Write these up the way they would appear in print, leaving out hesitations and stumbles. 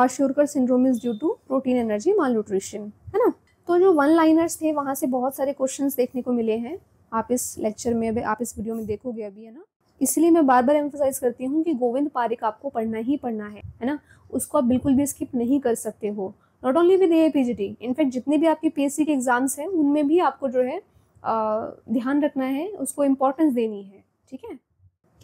Kwashiorkor syndrome is due to protein energy malnutrition, है ना। तो जो वन लाइनर्स थे वहाँ से बहुत सारे क्वेश्चंस देखने को मिले हैं। आप इस लेक्चर में, आप इस वीडियो में देखोगे अभी, है ना। इसलिए मैं बार बार एम्फसाइज करती हूँ कि गोविंद पारिक आपको पढ़ना ही पढ़ना है ना। उसको आप बिल्कुल भी स्किप नहीं कर सकते हो। Not only with AAPGT, in fact जितने भी आपके PSC के एग्जाम्स हैं उनमें भी आपको जो है ध्यान रखना है, उसको इम्पोर्टेंस देनी है, ठीक है,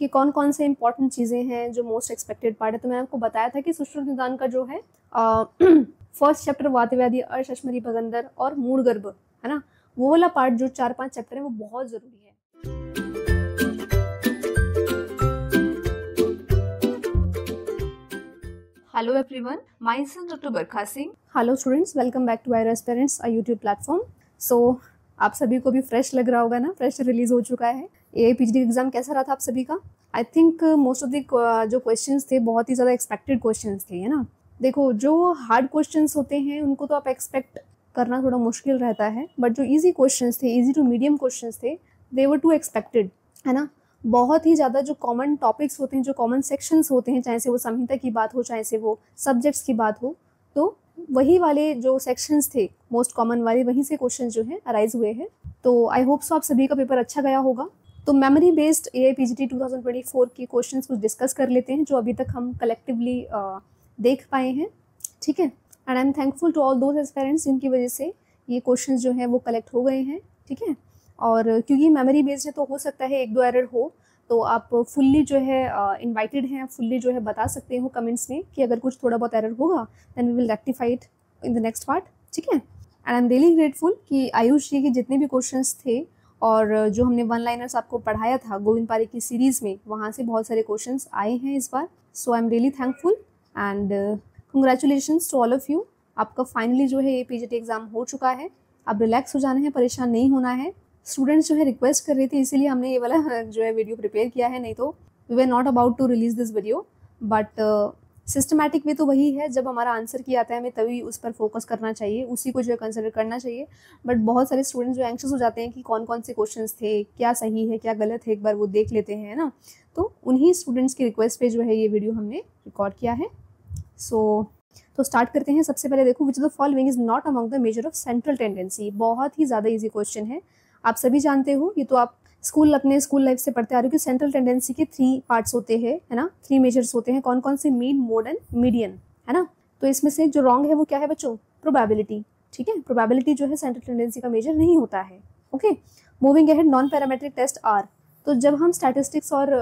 कि कौन कौन से इंपॉर्टेंट चीज़ें हैं जो मोस्ट एक्सपेक्टेड पार्ट है। तो मैंने आपको बताया था कि सुश्रुत निदान का जो है फर्स्ट चैप्टर वातव्याधि, अर्श, अश्मरी, भगंदर और मूल गर्भ, है ना, वो वाला पार्ट जो 4-5 चैप्टर है वो बहुत ज़रूरी है। Hello everyone, myself Dr. Barkha Singh. Hello students, welcome back to IRS Parents, a YouTube platform. So आप सभी को भी फ्रेश लग रहा होगा ना, फ्रेश रिलीज हो चुका है। AAPGT एग्जाम कैसा रहा था आप सभी का? I think most of the जो क्वेश्चंस थे बहुत ही ज़्यादा एक्सपेक्टेड क्वेश्चंस थे, है ना। देखो, जो हार्ड क्वेश्चंस होते हैं उनको तो आप एक्सपेक्ट करना थोड़ा मुश्किल रहता है, बट जो ईजी क्वेश्चंस थे, ईजी टू मीडियम क्वेश्चंस थे, दे वर टू एक्सपेक्टेड, है ना। बहुत ही ज़्यादा जो कॉमन टॉपिक्स होते हैं, जो कॉमन सेक्शंस होते हैं, चाहे से वो संहिता की बात हो, चाहे से वो सब्जेक्ट्स की बात हो, तो वही वाले जो सेक्शंस थे मोस्ट कॉमन वाले, वहीं से क्वेश्चन जो है अराइज हुए हैं। तो आई होप सो आप सभी का पेपर अच्छा गया होगा। तो मेमोरी बेस्ड AAPGT 2024 के क्वेश्चंस कुछ डिस्कस कर लेते हैं जो अभी तक हम कलेक्टिवली देख पाए हैं, ठीक है। And I am thankful to all those aspirants जिनकी वजह से ये क्वेश्चंस जो है वो कलेक्ट हो गए हैं, ठीक है। और क्योंकि मेमोरी बेस्ड है तो हो सकता है 1-2 एरर हो, तो आप फुल्ली जो है इनवाइटेड हैं, फुल्ली जो है बता सकते हो कमेंट्स में कि अगर कुछ थोड़ा बहुत एरर होगा then we will rectify it in the next part, ठीक है। And I am really grateful कि आयुष जी के जितने भी क्वेश्चंस थे और जो हमने वन लाइनर्स आपको पढ़ाया था गोविंद पारिक की सीरीज़ में, वहाँ से बहुत सारे क्वेश्चंस आए हैं इस बार। So I am really thankful and congratulations to all of you. आपका फाइनली जो है AAPGT एग्ज़ाम हो चुका है। अब रिलैक्स हो जाना है, परेशान नहीं होना है। स्टूडेंट्स जो है रिक्वेस्ट कर रही थी, इसीलिए हमने ये वाला जो है वीडियो प्रिपेयर किया है, नहीं तो we were not about to release this video. But systematic way तो वही है, जब हमारा आंसर की आता है हमें तभी उस पर फोकस करना चाहिए, उसी को जो है कंसिडर करना चाहिए। बट बहुत सारे स्टूडेंट्स जो एंक्शस हो जाते हैं कि कौन कौन से क्वेश्चंस थे, क्या सही है क्या गलत है, एक बार वो देख लेते हैं ना। तो उन्हीं स्टूडेंट्स की रिक्वेस्ट पे जो है ये वीडियो हमने रिकॉर्ड किया है। तो स्टार्ट करते हैं। सबसे पहले देखो, विच of the following is not among the measure of central tendency. बहुत ही ज़्यादा ईजी क्वेश्चन है, आप सभी जानते हो, ये तो आप अपने स्कूल लाइफ से पढ़ते आ रहे हो कि सेंट्रल टेंडेंसी के 3 पार्ट्स होते हैं, है ना, 3 मेजर्स होते हैं। कौन कौन से? मीन, मोड एंड मीडियन, है ना। तो इसमें से जो रॉन्ग है वो क्या है बच्चों? प्रोबेबिलिटी, ठीक है। प्रोबेबिलिटी जो है सेंट्रल टेंडेंसी का मेजर नहीं होता है, okay. Moving ahead, non parametric test are. तो जब हम स्टैटिस्टिक्स और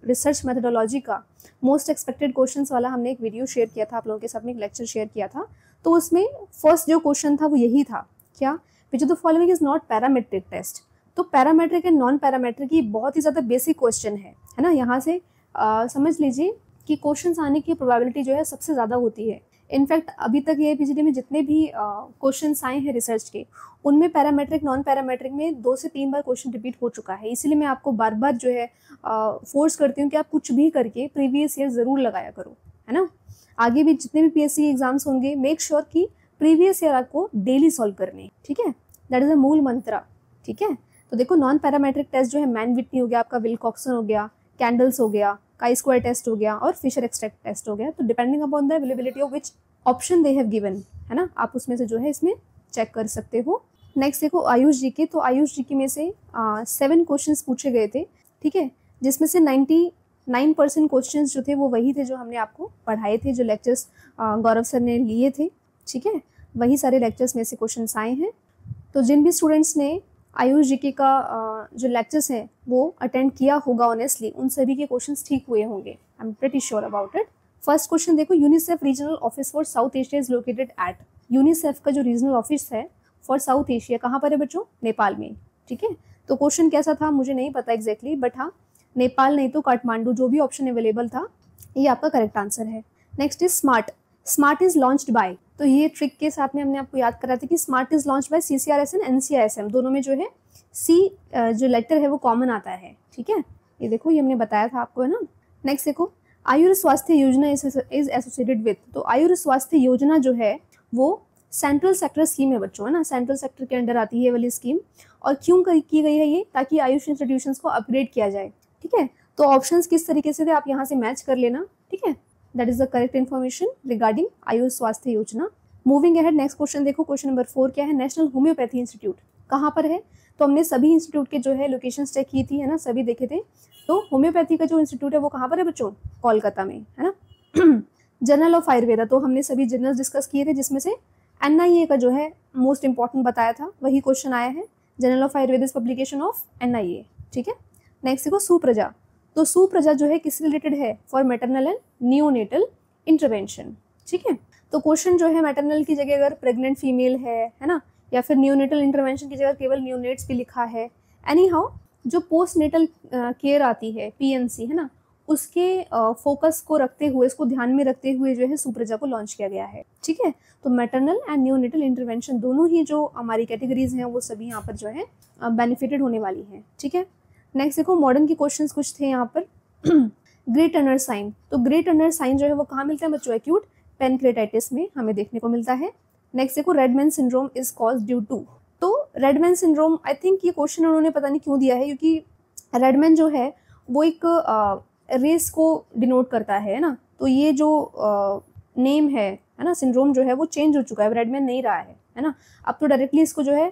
रिसर्च मेथोडोलॉजी का मोस्ट एक्सपेक्टेड क्वेश्चंस वाला हमने एक वीडियो शेयर किया था, आप लोगों के साथ में एक लेक्चर शेयर किया था, तो उसमें फर्स्ट जो क्वेश्चन था वो यही था, क्या? Which of the following is not parametric test. तो पैरामेट्रिक एंड नॉन पैरामेट्रिक की बहुत ही ज़्यादा बेसिक क्वेश्चन है ना। यहाँ से समझ लीजिए कि क्वेश्चंस आने की प्रोबेबिलिटी जो है सबसे ज़्यादा होती है। इनफैक्ट अभी तक AAPGT में जितने भी क्वेश्चंस आए हैं रिसर्च के, उनमें पैरामेट्रिक नॉन पैरामेट्रिक में 2 से 3 बार क्वेश्चन रिपीट हो चुका है। इसीलिए मैं आपको बार बार जो है फोर्स करती हूँ कि आप कुछ भी करके प्रीवियस ईयर ज़रूर लगाया करो, है ना। आगे भी जितने भी PSC एग्जाम्स होंगे, मेक श्योर कि प्रीवियस ईयर आपको डेली सॉल्व करने, ठीक है। दैट इज अ मूल मंत्रा, ठीक है। तो देखो, नॉन पैरामेट्रिक टेस्ट जो है मैन विटनी हो गया, आपका विल्कॉक्सन हो गया, कैंडल्स हो गया, काई स्क्वायर टेस्ट हो गया और फिशर एक्सट्रैक्ट टेस्ट हो गया। तो depending upon the availability of which option they have given, है ना, आप उसमें से जो है इसमें चेक कर सकते हो। नेक्स्ट देखो आयुष जी के, तो आयुष जी के में से 7 क्वेश्चंस पूछे गए थे, ठीक है, जिसमें से 99% क्वेश्चंस जो थे वो वही थे जो हमने आपको पढ़ाए थे, जो लेक्चर्स गौरव सर ने लिए थे, ठीक है। वही सारे लेक्चर्स में से क्वेश्चंस आए हैं। तो जिन भी स्टूडेंट्स ने आयुष जी का जो लेक्चर्स हैं वो अटेंड किया होगा ऑनेस्टली, उन सभी के क्वेश्चंस ठीक हुए होंगे, I am pretty sure about it. First question देखो, UNICEF regional office for South Asia is located at. UNICEF का जो रीजनल ऑफिस है फॉर साउथ एशिया कहाँ पर है बच्चों? नेपाल में, ठीक है। तो क्वेश्चन कैसा था मुझे नहीं पता एग्जैक्टली, बट हाँ, नेपाल नहीं तो काठमांडू, जो भी ऑप्शन अवेलेबल था, ये आपका करेक्ट आंसर है। Next is smart. Smart is launched by, तो ये ट्रिक के साथ में हमने आपको याद करा था कि smart is launch by CCRS and NCISM, दोनों में जो है C जो लेटर है वो कॉमन आता है, ठीक है। ये देखो, ये हमने बताया था आपको, है ना। नेक्स्ट देखो, आयुर स्वास्थ्य योजना इज एसोसिएटेड विथ। तो आयुर स्वास्थ्य योजना जो है वो सेंट्रल सेक्टर स्कीम है बच्चों, है ना, सेंट्रल सेक्टर के अंडर आती है वाली स्कीम। और क्यों की गई है ये? ताकि आयुष इंस्टीट्यूशंस को अपग्रेड किया जाए, ठीक है। तो ऑप्शंस किस तरीके से थे आप यहाँ से मैच कर लेना, ठीक है। That is the correct information regarding Ayush स्वास्थ्य योजना। मूविंग अहेड, नेक्स्ट क्वेश्चन देखो, क्वेश्चन नंबर 4 क्या है, नेशनल होम्योपैथी इंस्टीट्यूट कहाँ पर है? तो हमने सभी इंस्टीट्यूट के जो है लोकेशन चेक की थी, है ना, सभी देखे थे। तो होम्योपैथी का जो इंस्टीट्यूट है वो कहाँ पर है बच्चों? कोलकाता में, है ना। जर्नल ऑफ आयुर्वेदा, तो हमने सभी जर्नल्स डिस्कस किए थे, जिसमें से NIA का जो है मोस्ट इंपॉर्टेंट बताया था, वही क्वेश्चन आया है। Journal of Ayurveda publication of NIA, ठीक है। नेक्स्ट देखो सुप्रजा, तो सुप्रजा जो है किससे रिलेटेड है? For maternal and neonatal intervention, ठीक है। तो क्वेश्चन जो है मैटरनल की जगह अगर प्रेग्नेंट फीमेल है ना, या फिर नियोनेटल इंटरवेंशन की जगह केवल नियोनेट्स भी लिखा है, एनी हाउ जो पोस्ट नेटल केयर आती है PNC, है ना, उसके फोकस को रखते हुए, इसको ध्यान में रखते हुए जो है सुप्रजा को लॉन्च किया गया है, ठीक है। तो मैटरनल एंड नियोनेटल इंटरवेंशन दोनों ही जो हमारी कैटेगरीज हैं वो सभी यहाँ पर जो है बेनिफिटेड होने वाली हैं, ठीक है। नेक्स्ट देखो मॉडर्न के क्वेश्चंस कुछ थे यहाँ पर। ग्रे टर्नर साइन, तो ग्रे टर्नर साइन जो है वो कहाँ मिलता है बच्चों? एक्यूट पेनक्रेटाइटिस में हमें देखने को मिलता है। नेक्स्ट देखो red man syndrome is caused due to, तो रेडमैन सिंड्रोम आई थिंक ये क्वेश्चन उन्होंने पता नहीं क्यों दिया है, क्योंकि रेडमैन जो है वो एक रेस को डिनोट करता है ना, तो ये जो नेम है ना, सिंड्रोम जो है वो चेंज हो चुका है, रेडमैन नहीं रहा है ना। अब तो डायरेक्टली इसको जो है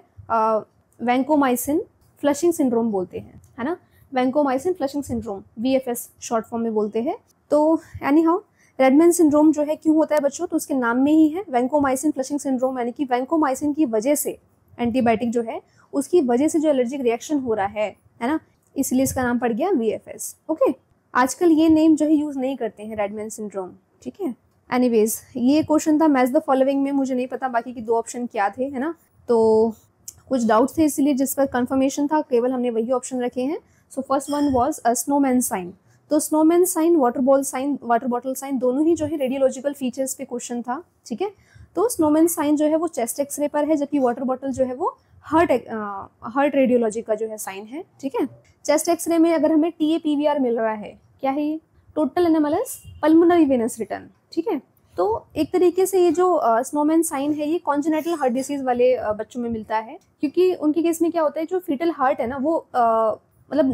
वैंकोमाइसिन फ्लशिंग सिंड्रोम बोलते हैं, है ना, vancomycin flushing syndrome, VFS short form में बोलते हैं। तो एनी हाउ रेडमैन सिंड्रोम जो है क्यों होता है बच्चों? तो उसके नाम में ही है वैंकोमाइसिन फ्लशिंग सिंड्रोम, यानी कि वैंकोमाइसिन की वजह से, एंटीबायोटिक जो है उसकी वजह से जो एलर्जिक रिएक्शन हो रहा है ना, इसलिए इसका नाम पड़ गया VFS, ओके। आजकल ये नेम जो है यूज नहीं करते हैं रेडमैन सिंड्रोम, ठीक है। एनीवेज ये क्वेश्चन था मैच द फॉलोइंग में, मुझे नहीं पता बाकी की 2 ऑप्शन क्या थे, है ना, तो कुछ डाउट्स थे इसलिए जिस पर कंफर्मेशन था केवल हमने वही ऑप्शन रखे हैं। So first one was a snowman sign, तो snowman sign, water bottle sign दोनों ही जो है रेडियोलॉजिकल फीचर्स पे क्वेश्चन था, ठीक है। तो स्नोमैन साइन जो है वो चेस्ट एक्सरे पर है, जबकि वाटर बॉटल जो है वो हार्ट रेडियोलॉजी का जो है साइन है, ठीक है। चेस्ट एक्सरे में अगर हमें TAPVR मिल रहा है, क्या है ये? Total anomalous pulmonary Venus return, ठीक है। तो एक तरीके से ये जो स्नोमैन साइन है ये कॉन्जेनिटल हार्ट डिसीज वाले बच्चों में मिलता है, क्योंकि उनके केस में क्या होता है, जो फीटल हार्ट है ना वो मतलब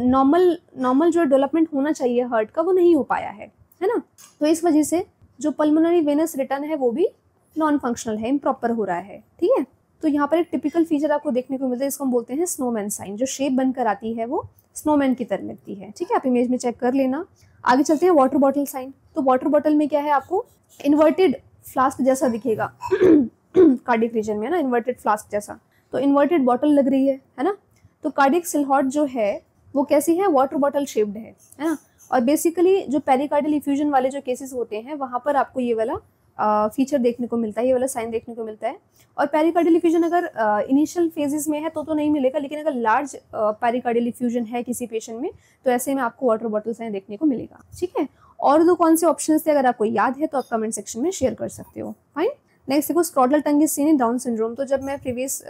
नॉर्मल जो डेवलपमेंट होना चाहिए हार्ट का वो नहीं हो पाया है ना। तो इस वजह से जो पल्मोनरी वेनस रिटर्न है वो भी नॉन फंक्शनल है, इम्प्रॉपर हो रहा है, ठीक है। तो यहाँ पर एक टिपिकल फीचर आपको देखने को मिलता है, इसको हम बोलते हैं स्नोमैन साइन, जो शेप बनकर आती है वो स्नोमैन की तरह मिलती है, ठीक है। आप इमेज में चेक कर लेना। आगे चलते हैं वाटर बॉटल साइन, तो वाटर बॉटल में क्या है, आपको इन्वर्टेड फ्लास्क जैसा दिखेगा कार्डियक रीजन में, है ना, इन्वर्टेड फ्लास्क जैसा, तो इन्वर्टेड बॉटल लग रही है ना। तो कार्डियक सिलहॉट जो है वो कैसी है? वाटर बॉटल शेप्ड है ना। और बेसिकली जो पेरिकार्डियल इफ्यूजन वाले जो केसेस होते हैं वहाँ पर आपको ये वाला फीचर देखने को मिलता है, ये वाला साइन देखने को मिलता है। और पेरिकार्डियल इफ्यूजन अगर इनिशियल फेजेस में है तो नहीं मिलेगा, लेकिन अगर लार्ज पेरिकार्डियल इफ्यूजन है किसी पेशेंट में तो ऐसे में आपको वाटर बॉटल साइन देखने को मिलेगा, ठीक है। और 2 कौन से ऑप्शन थे अगर आपको याद है तो आप कमेंट सेक्शन में शेयर कर सकते हो, फाइन। नेक्स्ट देखो scrotal tongue is seen in down syndrome, तो जब मैं प्रीवियस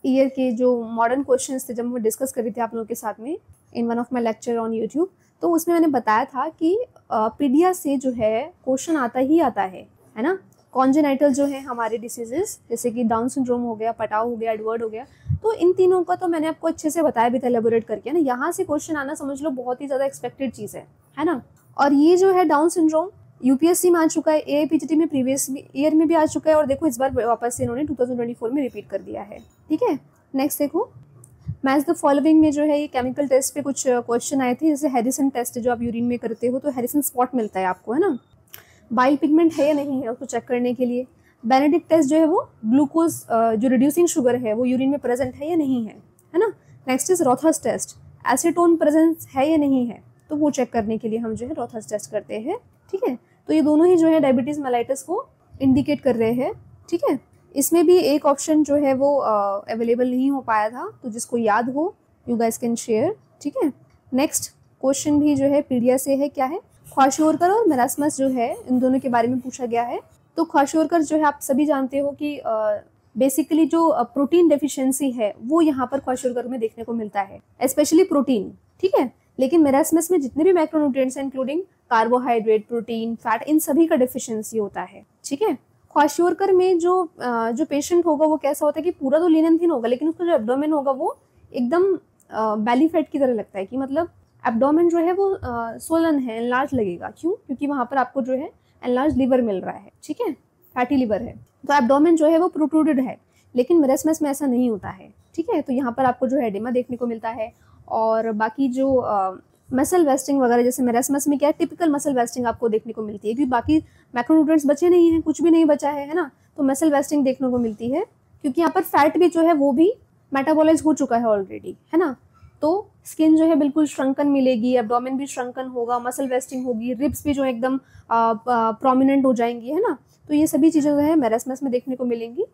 ईयर के जो मॉडर्न क्वेश्चंस थे जब मैं डिस्कस कर रही थी आप लोगों के साथ में in one of my lecture on YouTube, तो उसमें मैंने बताया था कि पीडिया से जो है क्वेश्चन आता ही आता है ना। कॉन्जेनाइटल जो है हमारे डिसीजेस जैसे कि डाउन सिंड्रोम हो गया, पटाव हो गया, एडवर्ड हो गया, तो इन तीनों का तो मैंने आपको अच्छे से बताया भी था एलेबोरेट करके ना। यहाँ से क्वेश्चन आना समझ लो बहुत ही ज़्यादा एक्सपेक्टेड चीज़ है ना। और ये जो है डाउन सिंड्रोम UPSC में आ चुका है, AIPGT में प्रीवियस ईयर में भी आ चुका है, और देखो इस बार वापस से इन्होंने 2024 में रिपीट कर दिया है, ठीक है। नेक्स्ट देखो मैच द फॉलोइंग में जो है ये केमिकल टेस्ट पे कुछ क्वेश्चन आए थे, जैसे हैरिसन टेस्ट जो आप यूरिन में करते हो तो हैरिसन स्पॉट मिलता है आपको, है ना। बाइल पिगमेंट है या नहीं है उसको चेक करने के लिए। बेनेडिक्ट टेस्ट जो है वो ग्लूकोज जो रिड्यूसिंग शुगर है वो यूरिन में प्रेजेंट है या नहीं है ना। Next is Rothera's test, acetone presence है या नहीं है, तो वो चेक करने के लिए हम जो है रोथर्स टेस्ट करते हैं, ठीक है। तो ये दोनों ही जो है डायबिटीज मेलाइटिस को इंडिकेट कर रहे हैं, ठीक है। इसमें भी एक ऑप्शन जो है वो अवेलेबल नहीं हो पाया था, तो जिसको याद हो यू गाइस कैन शेयर, ठीक है। नेक्स्ट क्वेश्चन भी जो है पीडिया से है, क्या है, ख्वाशियोरकर और मेरास्मस जो है इन दोनों के बारे में पूछा गया है। तो ख्वाशियोरकर जो है आप सभी जानते हो कि बेसिकली जो प्रोटीन डेफिशिएंसी है वो यहाँ पर ख्वाशियोरकर में देखने को मिलता है, स्पेशली प्रोटीन, ठीक है। लेकिन मेरास्मस में जितने भी मैक्रोन्यूट्रिएंट्स हैं इंक्लूडिंग कार्बोहाइड्रेट, प्रोटीन, फैट, इन सभी का डेफिशिएंसी होता है, ठीक है। ख्वाशियोरकर में जो पेशेंट होगा वो कैसा होता है कि पूरा तो लीन एंड थिन होगा, लेकिन उसका जो एब्डोमेन होगा वो एकदम बेली फैट की तरह लगता है, कि मतलब एब्डोमेन जो है वो सोलन है, लार्ज लगेगा। क्यों? क्योंकि वहाँ पर आपको जो है एनलार्ज लिवर मिल रहा है, ठीक है, फैटी लिवर है। तो एब्डोमेन जो है वो प्रोट्रूडेड है, लेकिन मेरेस्मस में ऐसा नहीं होता है, ठीक है। तो यहाँ पर आपको जो है एडिमा देखने को मिलता है। और बाकी जो मसल वेस्टिंग वगैरह, जैसे मेरेस्मस में क्या है, टिपिकल मसल वेस्टिंग आपको देखने को मिलती है, क्योंकि बाकी मैक्रोन्यूट्रिएंट्स बचे नहीं हैं, कुछ भी नहीं बचा है ना, तो मसल वेस्टिंग देखने को मिलती है, क्योंकि यहाँ पर फैट भी जो है वो भी मेटाबोलाइज हो चुका है ऑलरेडी, है ना। तो स्किन जो है बिल्कुल श्रंकन मिलेगी, एब्डोमेन भी श्रंकन होगा, मसल वेस्टिंग होगी, रिब्स भी जो है एकदम प्रोमिनेंट हो जाएंगी, है ना। तो ये सभी चीज़ें जो है मेरेस्मस में देखने को मिलेंगी।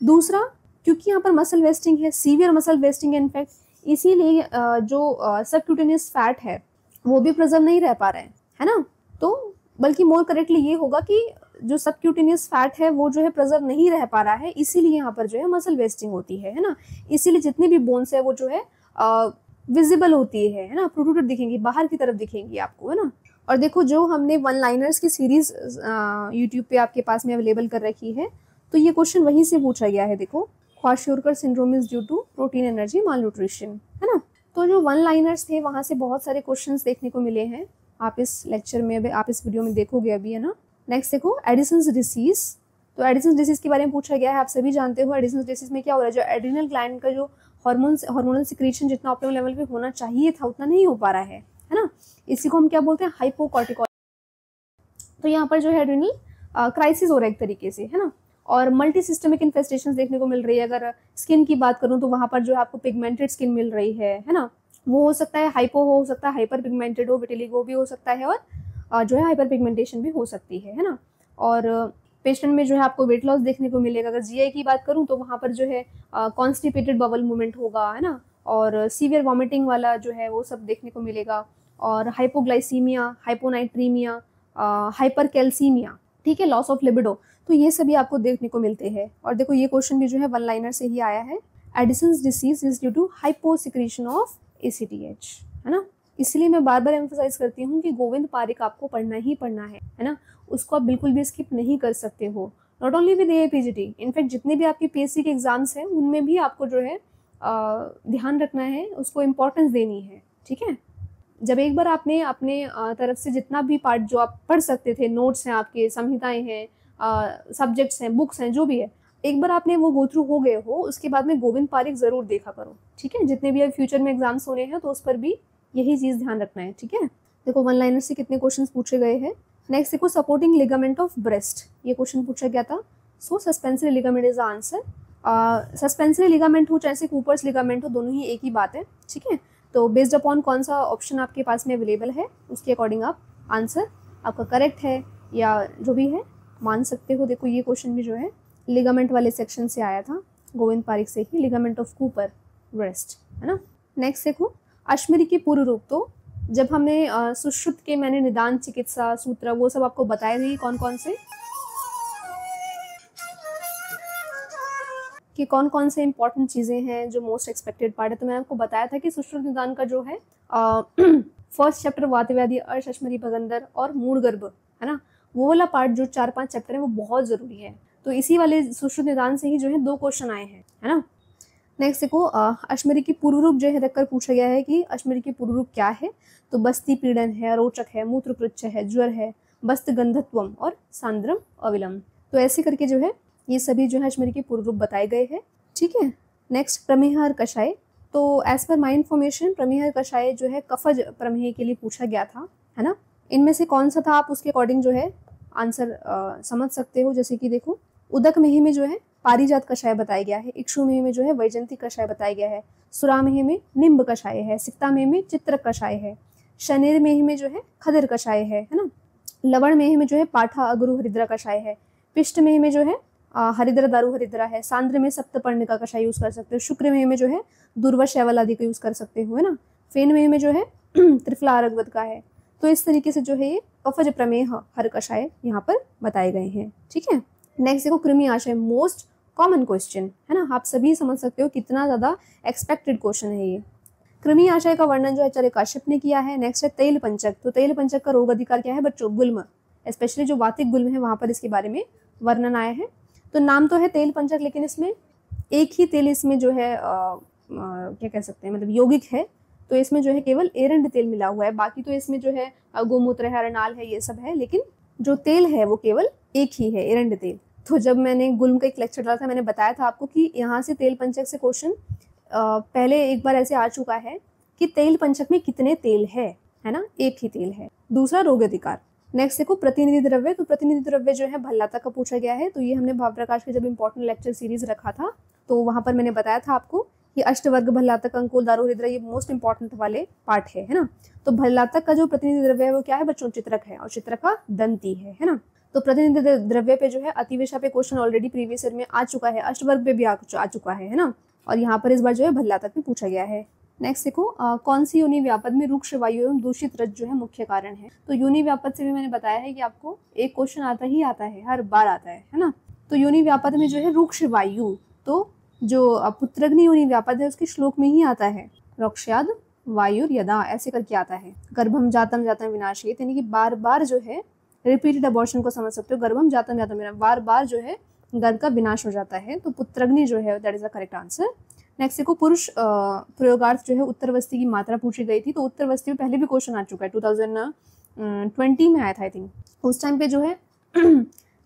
दूसरा, क्योंकि यहाँ पर मसल वेस्टिंग है, सीवियर मसल वेस्टिंग है इनफैक्ट, इसीलिए जो सबक्यूटेनियस फैट है वो भी प्रिजर्व नहीं रह पा रहे हैं, है ना। तो बल्कि मोर करेक्टली ये होगा कि जो सबक्यूटेनियस फैट है वो जो है प्रिजर्व नहीं रह पा रहा है, इसीलिए यहाँ पर जो है मसल वेस्टिंग होती है ना। इसीलिए जितने भी बोन्स है वो जो है विजिबल होती है ना, प्रोट्रूडेड दिखेंगी, बाहर की तरफ दिखेंगी आपको, है ना। और देखो, जो हमने वन लाइनर्स की सीरीज यूट्यूब पे आपके पास में अवेलेबल कर रखी है, तो ये क्वेश्चन वहीं से पूछा गया है। देखो, kwashiorkor syndrome is due to protein energy malnutrition, है ना। तो जो वन लाइनर्स थे वहाँ से बहुत सारे क्वेश्चंस देखने को मिले हैं, आप इस लेक्चर में अभी, आप इस वीडियो में देखोगे अभी, है ना। नेक्स्ट देखो, एडिसन्स डिसीज। तो एडिसन्स डिसीज के बारे में पूछा गया है, आप सभी जानते हो एडिसन्स डिसीज में क्या हो रहा है, जो एड्रिनल ग्लैंड का जो हार्मोनल सिक्रीशन जितना ऑप्टिमल लेवल पे होना चाहिए था उतना नहीं हो पा रहा है ना। इसी को हम क्या बोलते हैं, हाइपोकॉर्टिकॉल। तो यहाँ पर जो है एड्रिनल क्राइसिस हो रहा है एक तरीके से, है ना। और मल्टी सिस्टमिक इन्फेस्टेशन देखने को मिल रही है। अगर स्किन की बात करूँ तो वहाँ पर जो है आपको पिगमेंटेड स्किन मिल रही है ना। वो हो सकता है हाइपो, हो सकता है हाइपर पिगमेंटेड हो, विटिलिगो भी हो सकता है, और जो है हाइपर पिगमेंटेशन भी हो सकती है ना। और पेशेंट में जो है आपको वेट लॉस देखने को मिलेगा। अगर जीआई की बात करूँ तो वहाँ पर जो है कॉन्स्टिपेटेड बबल मूवमेंट होगा, है ना। और सीवियर वॉमिटिंग वाला जो है वो सब देखने को मिलेगा। और हाइपोग्लाइसीमिया, हाइपोनाइट्रीमिया, हाइपरकैल्सीमिया, ठीक है, लॉस ऑफ लिबिडो, तो ये सभी आपको देखने को मिलते हैं। और देखो, ये क्वेश्चन भी जो है वन लाइनर से ही आया है। Addison's disease is due to hyposecretion of ACTH, है ना। इसलिए मैं बार बार एम्फसाइज करती हूँ कि गोविंद पारिक आपको पढ़ना ही पढ़ना है ना। उसको आप बिल्कुल भी स्किप नहीं कर सकते हो। Not only with AAPGT, in fact जितने भी आपके PSC के एग्जाम्स हैं उनमें भी आपको जो है ध्यान रखना है, उसको इम्पोर्टेंस देनी है, ठीक है। जब एक बार आपने अपने तरफ से जितना भी पार्ट जो आप पढ़ सकते थे, नोट्स हैं आपके, संहिताएं हैं, सब्जेक्ट्स हैं, बुक्स हैं, जो भी है, एक बार आपने वो गो थ्रू हो गए हो, उसके बाद में गोविंद पारिक जरूर देखा करो, ठीक है। जितने भी अब फ्यूचर में एग्जाम्स होने हैं तो उस पर भी यही चीज़ ध्यान रखना है, ठीक है। देखो, वन लाइनर से कितने क्वेश्चन पूछे गए हैं। नेक्स्ट देखो, सपोर्टिंग लिगामेंट ऑफ ब्रेस्ट, ये क्वेश्चन पूछा गया था। So suspensory ligament is the answer. Suspensory ligament हो चाहे कूपर्स लिगामेंट हो, दोनों ही एक ही बात है, ठीक है। तो बेस्ड अपॉन कौन सा ऑप्शन आपके पास में अवेलेबल है उसके अकॉर्डिंग आप आंसर आपका करेक्ट है या जो भी है मान सकते हो। देखो, ये क्वेश्चन भी जो है लिगामेंट वाले सेक्शन से आया था, गोविंद पारिक से ही, लिगामेंट ऑफ कूपर ब्रेस्ट, है ना। नेक्स्ट देखो, अश्मरी के पूर्व रूप। तो जब हमने सुश्रुत के मैंने निदान चिकित्सा सूत्र वो सब आपको बताए थे कौन कौन से, कि कौन कौन से इंपॉर्टेंट चीज़ें हैं जो मोस्ट एक्सपेक्टेड पार्ट है। तो मैंने आपको बताया था कि सुश्रुत निदान का जो है फर्स्ट चैप्टर वातव्याधि, अर्श, अश्मरी, भगंदर और मूल गर्भ, है ना, वो वाला पार्ट जो 4-5 चैप्टर है वो बहुत ज़रूरी है। तो इसी वाले सुश्रुत निदान से ही जो है 2 क्वेश्चन आए हैं, है ना। नेक्स्ट देखो, अश्मरी की पूर्व रूप जो है रखकर पूछा गया है कि अश्मरी की पूर्व रूप क्या है। तो बस्ती पीड़न है, रोचक है, मूत्रकृच्छ है, ज्वर है, बस्त गंधत्वम और सांद्रम अविलम। तो ऐसे करके जो है ये सभी जो है अश्मरी के पूर्व रूप बताए गए हैं, ठीक है। नेक्स्ट, प्रमेहर कषाय। तो एज पर माई इन्फॉर्मेशन प्रमेहर कषाय जो है कफज प्रमेह के लिए पूछा गया था, है ना। इनमें से कौन सा था आप उसके अकॉर्डिंग जो है आंसर समझ सकते हो। जैसे कि देखो, उदक मेह में जो है पारिजात कषाय बताया गया है, इक्षु मेह में जो है वैजंती कषाय बताया गया है, सुरा मेह में निम्ब कषाय है, सिक्ता मेह में चित्रक कषाय है, शनेर मेह में जो है खदिर कषाय है ना। लवण मेह में जो है पाठा अगरु हरिद्रा कषाय है, पिष्ट मेह में जो है हरिद्रा दारू हरिद्रा है, सांद्र में सप्तपर्ण का कषाय यूज कर सकते हो, शुक्र मेह में जो है दुर्वा शैवल आदि का यूज कर सकते हो, है ना। फेन मेह में जो है त्रिफला अरगवद का है। तो इस तरीके से जो है ये कफज प्रमेह हर कषाय यहाँ पर बताए गए हैं, ठीक है। नेक्स्ट देखो, कृमि आशय, मोस्ट कॉमन क्वेश्चन, है ना। आप सभी समझ सकते हो कितना ज्यादा एक्सपेक्टेड क्वेश्चन है ये। कृमि आशय का वर्णन जो है आचार्य काश्यप ने किया है। नेक्स्ट है तैल पंचक। तो तैल पंचक का रोग अधिकार क्या है बच्चों, गुल्म, स्पेशली जो वातिक गुल्म है वहां पर इसके बारे में वर्णन आया है। तो नाम तो है तेल पंचक, लेकिन इसमें एक ही तेल इसमें जो है क्या कह सकते हैं, मतलब यौगिक है। तो इसमें जो है केवल एरंड तेल मिला हुआ है, बाकी तो इसमें जो है गोमूत्र है, अरनाल है, ये सब है, लेकिन जो तेल है वो केवल एक ही है, एरंड तेल। तो जब मैंने गुल्म का एक लेक्चर डाला था, मैंने बताया था आपको कि यहाँ से तेल पंचक से क्वेश्चन पहले एक बार ऐसे आ चुका है कि तेल पंचक में कितने तेल है ना, एक ही तेल है। दूसरा रोग अधिकार। नेक्स्ट देखो प्रतिनिधि द्रव्य। तो प्रतिनिधि द्रव्य जो है भल्लातक का पूछा गया है। तो ये हमने भाव प्रकाश के जब इंपॉर्टेंट लेक्चर सीरीज रखा था तो वहां पर मैंने बताया था आपको कि अष्टवर्ग, भल्लातक, अंकुल, दारू, हृदय, ये मोस्ट इंपॉर्टेंट वाले पार्ट है ना। तो भल्लातक का जो प्रतिनिधि द्रव्य है वो क्या है बच्चों, चित्रक है, और चित्रक का दंती है ना। तो प्रतिनिधि द्रव्य पे जो है अतिवेशा पे क्वेश्चन ऑलरेडी प्रीवियस ईयर में आ चुका है, अष्टवर्ग पे भी आ चुका है ना, और यहाँ पर इस बार जो है भल्लातक में पूछा गया है। नेक्स्ट देखो कौन सी योनि व्यापद में रूक्ष वायु एवं दूषित रज जो है मुख्य कारण है। तो योनि व्यापद से भी मैंने बताया है कि आपको एक क्वेश्चन आता ही आता है, हर बार आता है ना। तो योनि व्यापद में जो है रूक्ष वायु, तो जो पुत्रग्नि योनि व्यापद है उसके श्लोक में ही आता है, रक्षाद वायु यदा ऐसे करके आता है। गर्भम जातम जातम विनाशित, यानी कि बार बार जो है रिपीटेड अबॉर्शन को समझ सकते हो, गर्भम जातम जातम, बार बार जो है गर्भ का विनाश हो जाता है। तो पुत्रग्नि जो है that is the correct answer. Next देखो पुरुष प्रयोगार्थ जो है उत्तरवस्ती की मात्रा पूछी गई थी। तो उत्तरवस्ती में पहले भी क्वेश्चन आ चुका है, 2020 में आया था आई थिंक। उस टाइम पे जो है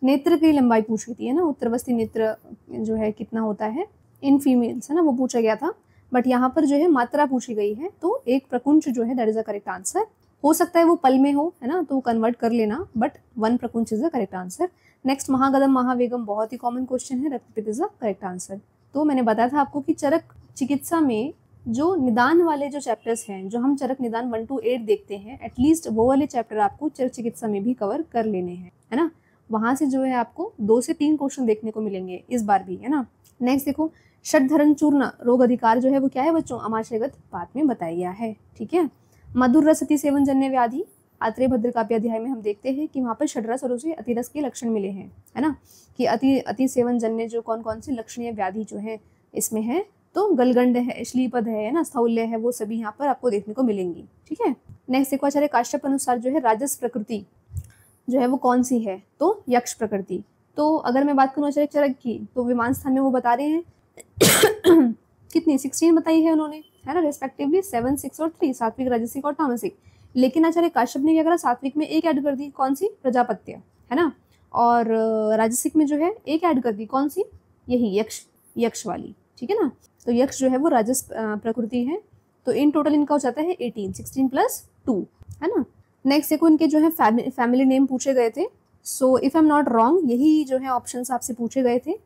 नेत्र की लंबाई पूछी थी है ना, उत्तरवस्ती नेत्र जो है कितना होता है इन फीमेल्स है ना, वो पूछा गया था। बट यहाँ पर जो है मात्रा पूछी गई है, तो एक प्रकुंच जो है that is the correct answer. हो सकता है वो पल में हो है ना, तो कन्वर्ट कर लेना, बट 1 प्रकुंच is the correct answer. Next महागदम महावेगम बहुत ही कॉमन क्वेश्चन है, रक्तपित इज द करेक्ट आंसर। तो मैंने बताया था आपको कि चरक चिकित्सा में जो निदान वाले जो चैप्टर्स हैं, जो हम चरक निदान 1 to 8 देखते हैं, एटलीस्ट वो वाले चैप्टर आपको चरक चिकित्सा में भी कवर कर लेने हैं है ना। वहां से जो है आपको 2 से 3 क्वेश्चन देखने को मिलेंगे इस बार भी है ना। नेक्स्ट देखो षडधरण चूर्ण रोग अधिकार जो है वो क्या है बच्चों, आमाशयगत पात में बताया गया है, ठीक है। मधुर रस अति सेवन जन्य व्याधि, आत्रेय भद्रकाव्य अध्याय में हम देखते हैं कि वहाँ पर षडरस और उसे अतिरस के लक्षण मिले हैं है ना, कि अति सेवन जन्य जो कौन कौन सी लक्षणीय व्याधि जो है इसमें है, तो गलगंड है, श्लीपद है ना, स्थौल्य है, वो सभी यहाँ पर आपको देखने को मिलेंगी, ठीक है। नेक्स्ट देखो आचार्य काश्यप अनुसार जो है राजस प्रकृति जो है वो कौन सी है, तो यक्ष प्रकृति। तो अगर मैं बात करूँ आचार्य चरक की, तो विमान स्थान में वो बता रहे हैं कितनी 16 बताई है उन्होंने है ना, रेस्पेक्टिवली 7, 6 और 3, सात्विक, राजसिक और तामसिक। लेकिन आचार्य काश्यप ने क्या करा, सात्विक में एक ऐड कर दी, कौन सी, प्रजापत्य है ना, और राजसिक में जो है एक ऐड कर दी, कौन सी, यही यक्ष वाली, ठीक है ना। तो यक्ष जो है वो राजस प्रकृति है। तो इन टोटल इनका हो जाता है 18, 16 + 2 है ना। नेक्स्ट देखो इनके जो है फैमिली नेम पूछे गए थे। So if I am not wrong यही जो है ऑप्शंस आपसे पूछे गए थे।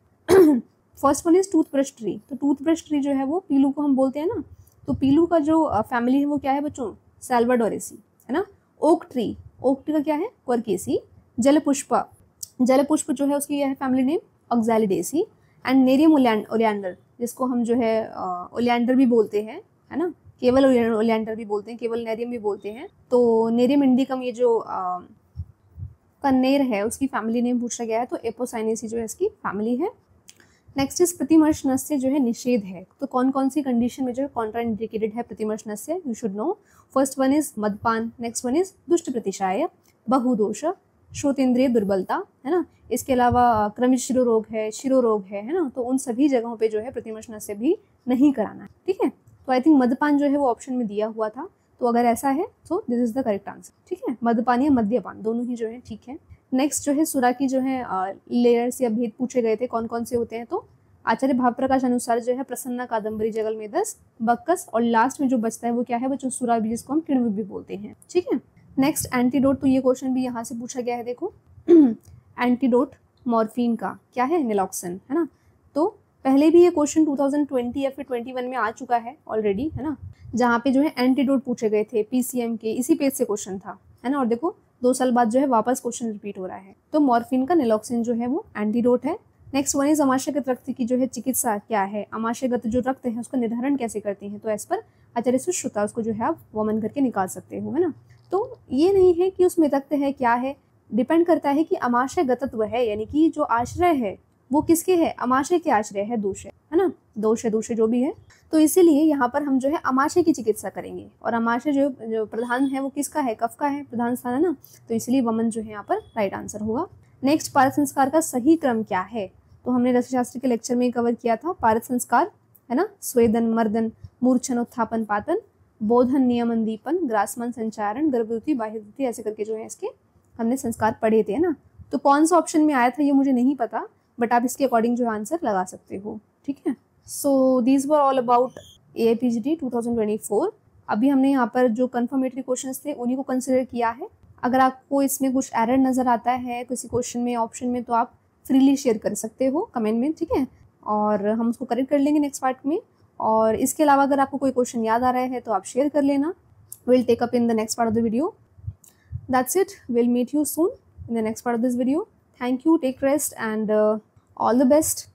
First one is toothbrush tree. तो टूथब्रश ट्री जो है वो पीलू को हम बोलते हैं ना, तो पीलू का जो फैमिली है वो क्या है बच्चों, सैल्वाडोरेसी है ना। ओक ट्री का क्या है, क्वर्केसी। जलपुष्प जो है उसकी क्या है family name, Oxalidaceae. And Nerium oleander जिसको हम जो है ओलियंडर भी बोलते हैं है ना, केवल ओलियंडर भी बोलते हैं, केवल नेरियम भी बोलते हैं। तो नेरियम इंडिकम ये जो कन्नेर है उसकी फैमिली नेम पूछा गया है, तो एपोसाइनेसी जो है इसकी फैमिली है। नेक्स्ट इज प्रतिमर्श नस्य जो है निषेध है। तो कौन कौन सी कंडीशन में जो है कॉन्ट्रा इंडिकेटेड है प्रतिमर्श नस्य, you should know. First one is मदपान, नेक्स्ट वन इज दुष्ट प्रतिशाय, बहुदोष, श्रोतेंद्रिय दुर्बलता है ना। इसके अलावा क्रमिक शिरोरोग है ना, तो उन सभी जगहों पे जो है प्रतिमर्श नस्य भी नहीं कराना है, ठीक है। तो आई थिंक मदपान जो है वो ऑप्शन में दिया हुआ था, तो अगर ऐसा है तो this is the correct answer, ठीक है। मदपान या मद्यपान दोनों ही जो है ठीक है। नेक्स्ट जो है सुरा की जो है लेयर्स या भेद पूछे गए थे, कौन कौन से होते हैं, तो आचार्य भाव प्रकाश अनुसार जो है प्रसन्ना, कादम्बरी, जगल में 10, बक्कस, और लास्ट में जो बचता है वो क्या है बच्चों, सुरा भी, जिसको हम किण्व भी बोलते हैं, ठीक है। नेक्स्ट एंटीडोट, तो ये क्वेश्चन भी यहाँ से पूछा गया है, देखो एंटीडोट मॉर्फिन का क्या है, नेलॉक्सन है ना। तो पहले भी ये क्वेश्चन 2020 या फिर 21 में आ चुका है ऑलरेडी है ना, जहाँ पे जो है एंटीडोट पूछे गए थे पीसीएम के, इसी पेज से क्वेश्चन था है ना। और देखो 2 साल बाद जो है वापस क्वेश्चन रिपीट हो रहा है। तो मॉर्फिन का नेलॉक्सिन जो है वो एंटीडोट है। नेक्स्ट वन इज आमाशयगत रक्त की जो है चिकित्सा क्या है, आमाशयगत जो रक्त है उसका निर्धारण कैसे करते हैं, तो एज पर आचार्य सुश्रुता उसको जो है आप वमन करके निकाल सकते हो है ना। तो ये नहीं है कि उसमें रक्त है क्या है, डिपेंड करता है कि आमाशयगतत्व है, यानी कि जो आश्रय है वो किसके है, आमाशय के आश्रय है, दोष है ना, दोष जो भी है। तो इसीलिए यहाँ पर हम जो है आमाशय की चिकित्सा करेंगे, और आमाशय जो प्रधान है वो किसका है, कफ का है, प्रधान स्थान है ना, तो इसलिए वमन जो है यहाँ पर राइट आंसर होगा। नेक्स्ट पारद संस्कार का सही क्रम क्या है, तो हमने रसशास्त्र के लेक्चर में कवर किया था। पारद संस्कार है ना, स्वेदन, मर्दन, मूर्छन, उत्थापन, पातन, बोधन, नियमन, दीपन, ग्रासमन, संचारण, गर्भवती, बाह्यवती, ऐसे करके जो है इसके हमने संस्कार पढ़े थे ना, तो कौन सा ऑप्शन में आया था ये मुझे नहीं पता, बट आप इसके अकॉर्डिंग जो आंसर लगा सकते हो, ठीक है। So these were all about AIPGT 2024। अभी हमने यहाँ पर जो कन्फर्मेटरी क्वेश्चंस थे उन्हीं को कंसिडर किया है। अगर आपको इसमें कुछ एरर नज़र आता है किसी क्वेश्चन में, ऑप्शन में, तो आप फ्रीली शेयर कर सकते हो कमेंट में, ठीक है, और हम उसको करेक्ट कर लेंगे नेक्स्ट पार्ट में। और इसके अलावा अगर आपको कोई क्वेश्चन याद आ रहा है तो आप शेयर कर लेना। Will take up in the next part of the video. That's it, will meet you soon in the next part of this video. Thank you, take rest and all the best.